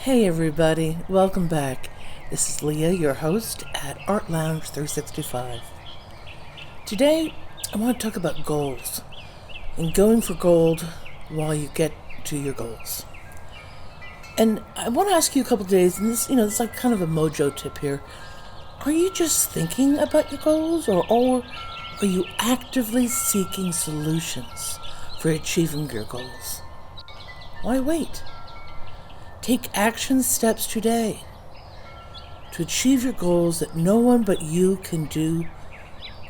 Hey everybody, welcome back. This is Leah, your host at Art Lounge 365. Today, I want to talk about goals and going for gold while you get to your goals. And I want to ask you a couple days, and this, it's like kind of a mojo tip here. Are you just thinking about your goals, or are you actively seeking solutions for achieving your goals? Why wait? Take action steps today to achieve your goals that no one but you can do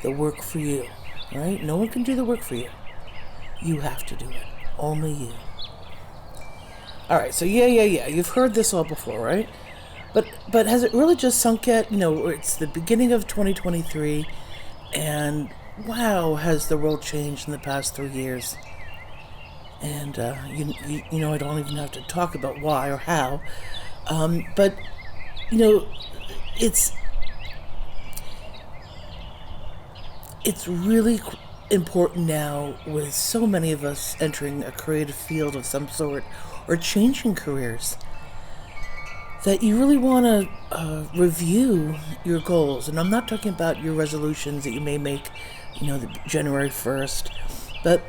the work for you, right? No one can do the work for you. You have to do it. Only you. All right, so yeah. You've heard this all before, right? But has it really just sunk yet? It's the beginning of 2023, and wow, has the world changed in the past 3 years. And, I don't even have to talk about why or how. But it's really important now, with so many of us entering a creative field of some sort or changing careers, that you really want to review your goals. And I'm not talking about your resolutions that you may make, the January 1st, but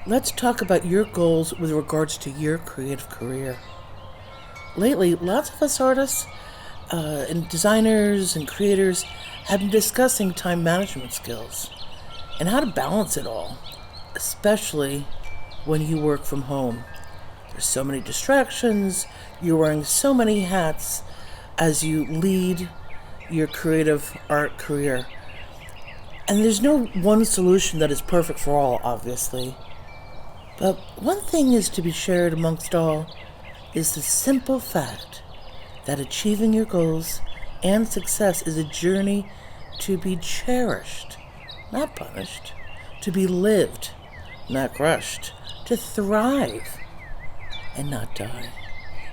let's talk about your goals with regards to your creative career. Lately, lots of us artists and designers and creators have been discussing time management skills and how to balance it all, especially when you work from home. There's so many distractions, you're wearing so many hats as you lead your creative art career. And there's no one solution that is perfect for all, obviously. But one thing is to be shared amongst all is the simple fact that achieving your goals and success is a journey to be cherished, not punished, to be lived, not crushed, to thrive and not die.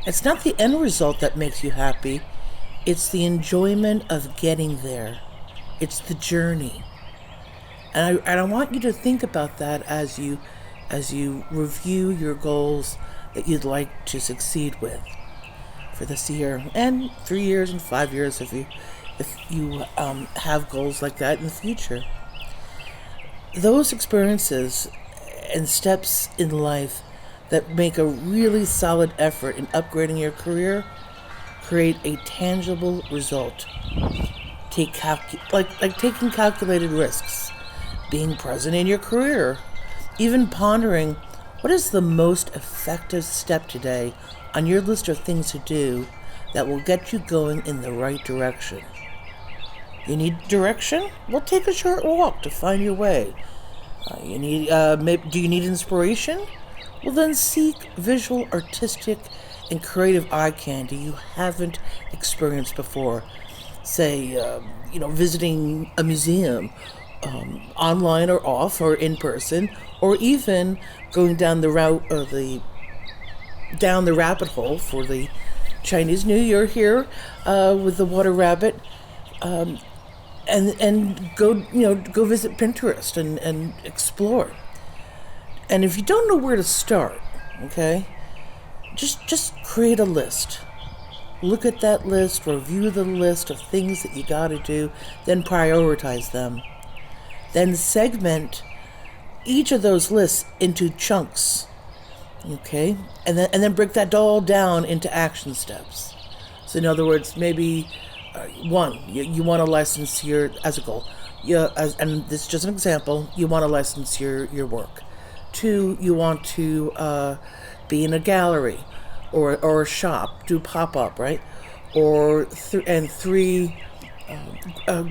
It's not the end result that makes you happy, it's the enjoyment of getting there. It's the journey. And I want you to think about that as you review your goals that you'd like to succeed with for this year and 3 years and 5 years if you have goals like that in the future. Those experiences and steps in life that make a really solid effort in upgrading your career create a tangible result. Like taking calculated risks, being present in your career, even pondering what is the most effective step today on your list of things to do that will get you going in the right direction. You need direction? Well, take a short walk to find your way. Do you need inspiration? Well, then seek visual, artistic, and creative eye candy you haven't experienced before. Say, visiting a museum, online or off or in person, or even going down the rabbit hole for the Chinese New Year here with the water rabbit, and go visit Pinterest and explore. And if you don't know where to start, okay, just create a list. Look at that list, review the list of things that you got to do, then prioritize them. Then segment each of those lists into chunks, okay? And then break that all down into action steps. So in other words, maybe one, you want to license as a goal. And this is just an example, you want to license your work. 2, you want to be in a gallery or a shop, do pop-up, right? And 3,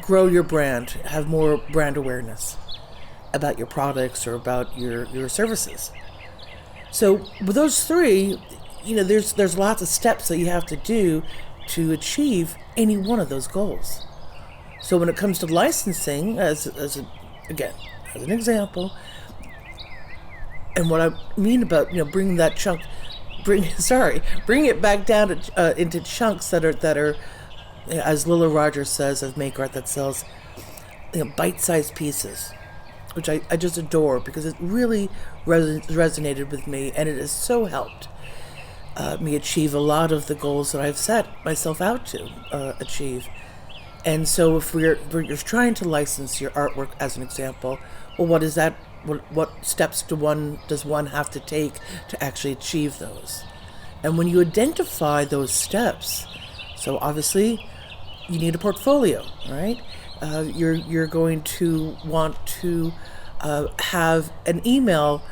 grow your brand, have more brand awareness about your products or about your services. So with those 3, there's lots of steps that you have to do to achieve any one of those goals. So when it comes to licensing, as an example, and what I mean about bringing that chunk, bring it back down to, into chunks that are, as Lila Rogers says of Make Art That Sells, bite-sized pieces, which I just adore because it really resonated with me and it has so helped. me achieve a lot of the goals that I've set myself out to achieve. And so if you're trying to license your artwork, as an example, well, what is that? What steps does one have to take to actually achieve those? And when you identify those steps, so obviously you need a portfolio, right? You're going to want to have an email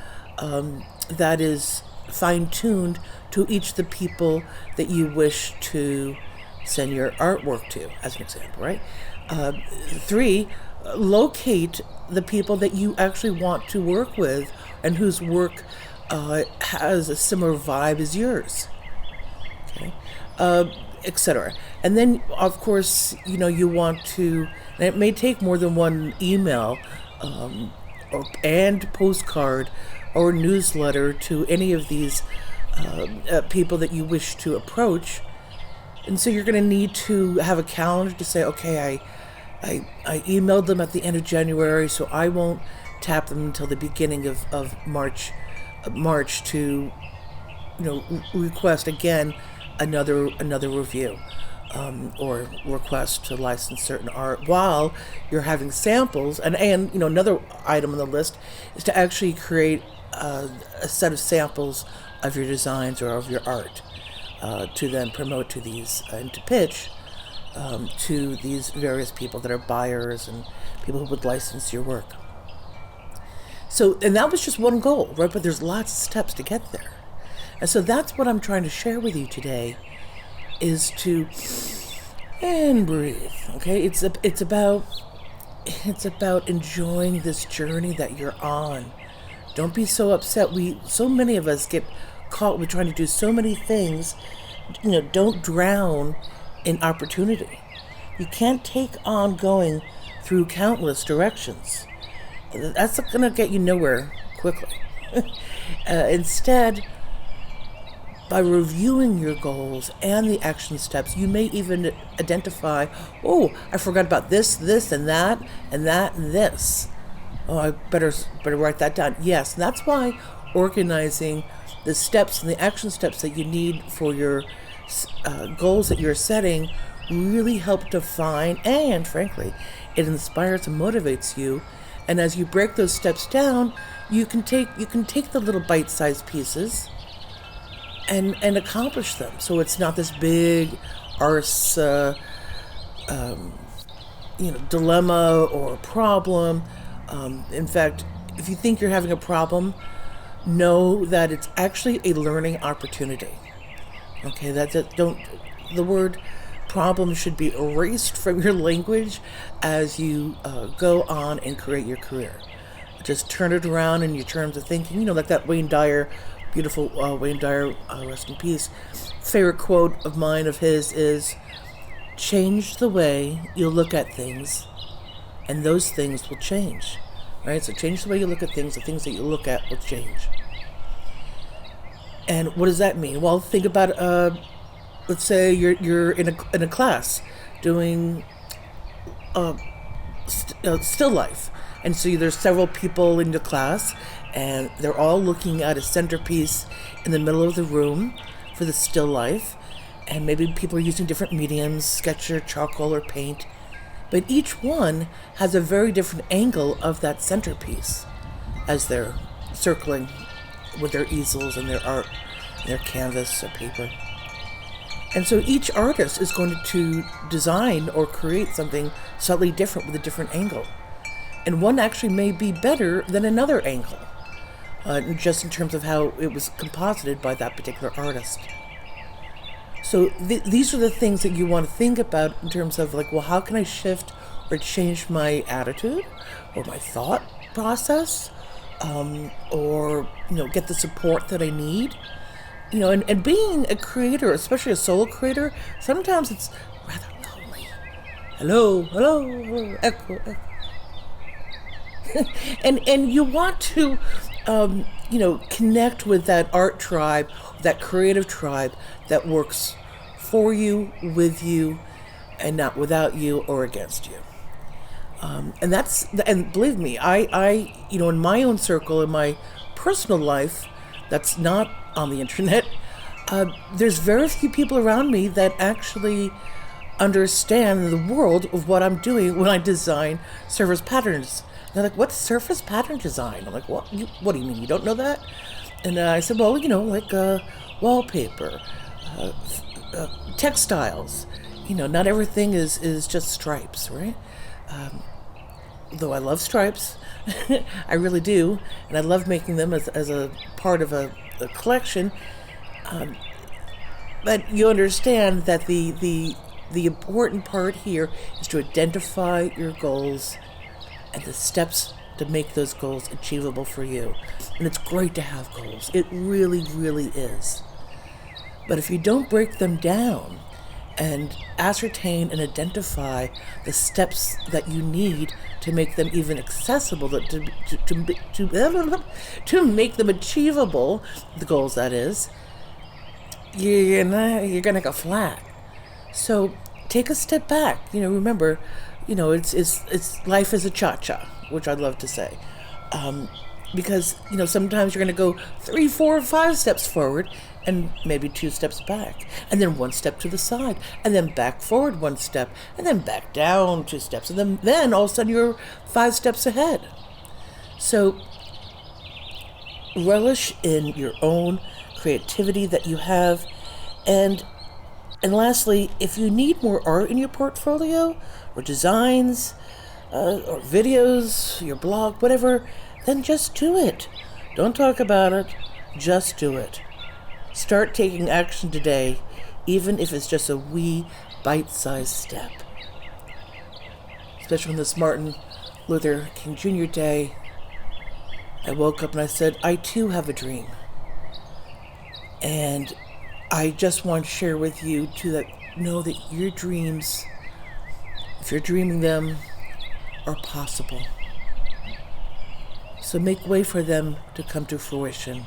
that is fine-tuned to each of the people that you wish to send your artwork to, as an example, right? 3, locate the people that you actually want to work with and whose work has a similar vibe as yours, okay, etc. And then, of course, you want to, and it may take more than one email and postcard or newsletter to any of these people that you wish to approach. And so you're going to need to have a calendar to say, okay, I emailed them at the end of January, so I won't tap them until the beginning of March to, request again another review or request to license certain art while you're having samples. And another item on the list is to actually create a set of samples of your designs or of your art to then promote to these and to pitch to these various people that are buyers and people who would license your work. So, and that was just one goal, right? But there's lots of steps to get there. And so that's what I'm trying to share with you today, is to and breathe. Okay, it's about enjoying this journey that you're on. Don't be so upset. So many of us get caught with trying to do so many things. Don't drown in opportunity. You can't take on going through countless directions. That's not going to get you nowhere quickly. Instead, by reviewing your goals and the action steps, you may even identify, oh, I forgot about this, and that, and that, and this. Oh, I better write that down. Yes, and that's why organizing the steps and the action steps that you need for your goals that you're setting really help define, and frankly, it inspires and motivates you. And as you break those steps down, you can take the little bite-sized pieces and accomplish them. So it's not this big arse dilemma or problem. In fact, if you think you're having a problem, know that it's actually a learning opportunity. Okay, the word problem should be erased from your language as you go on and create your career. Just turn it around in your terms of thinking, like that Wayne Dyer, beautiful Wayne Dyer, rest in peace, favorite quote of mine of his is, change the way you look at things and those things will change. Right? So change the way you look at things, the things that you look at will change. And what does that mean? Well, think about, let's say you're in a class doing still life. And so there's several people in the class, and they're all looking at a centerpiece in the middle of the room for the still life. And maybe people are using different mediums, sketcher, charcoal, or paint. But each one has a very different angle of that centerpiece as they're circling with their easels and their art, their canvas or paper. And so each artist is going to design or create something slightly different with a different angle. And one actually may be better than another angle, just in terms of how it was composited by that particular artist. So these are the things that you want to think about in terms of like, well, how can I shift or change my attitude or my thought process, or, get the support that I need? And being a creator, especially a solo creator, sometimes it's rather lonely. Hello, echo. and you want to, connect with that art tribe, that creative tribe that works for you, with you, and not without you or against you. And believe me, I in my own circle, in my personal life, that's not on the internet, There's very few people around me that actually understand the world of what I'm doing when I design surface patterns. They're like, what's surface pattern design? I'm like, what? What do you mean? You don't know that? And I said, well, like wallpaper, textiles. Not everything is just stripes, right? Though I love stripes, I really do, and I love making them as a part of a collection. But you understand that the important part here is to identify your goals and the steps to make those goals achievable for you. And it's great to have goals. It really, really is. But if you don't break them down and ascertain and identify the steps that you need to make them even accessible, to make them achievable, the goals that is, you're gonna go flat. So take a step back. Remember, it's life is a cha-cha, which I'd love to say. Because, sometimes you're going to go 3, 4, 5 steps forward and maybe 2 steps back, and then 1 step to the side, and then back forward 1 step, and then back down 2 steps, and then all of a sudden you're 5 steps ahead. So relish in your own creativity that you have. And lastly, if you need more art in your portfolio, or designs, or videos, your blog, whatever, then just do it. Don't talk about it, just do it. Start taking action today, even if it's just a wee bite-sized step. Especially on this Martin Luther King Jr. Day, I woke up and I said, I too have a dream. And I just want to share with you to know that your dreams, if you're dreaming them, are possible. So make way for them to come to fruition.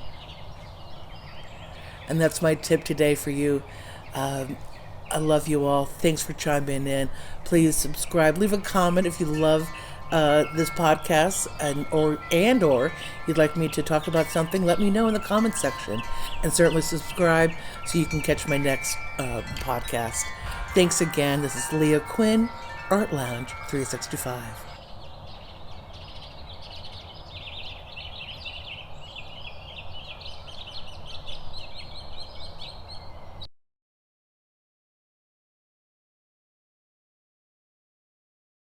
And that's my tip today for you. I love you all. Thanks for chiming in. Please subscribe. Leave a comment if you love this podcast or you'd like me to talk about something. Let me know in the comment section. And certainly subscribe so you can catch my next podcast. Thanks again. This is Leah Quinn, Art Lounge 365.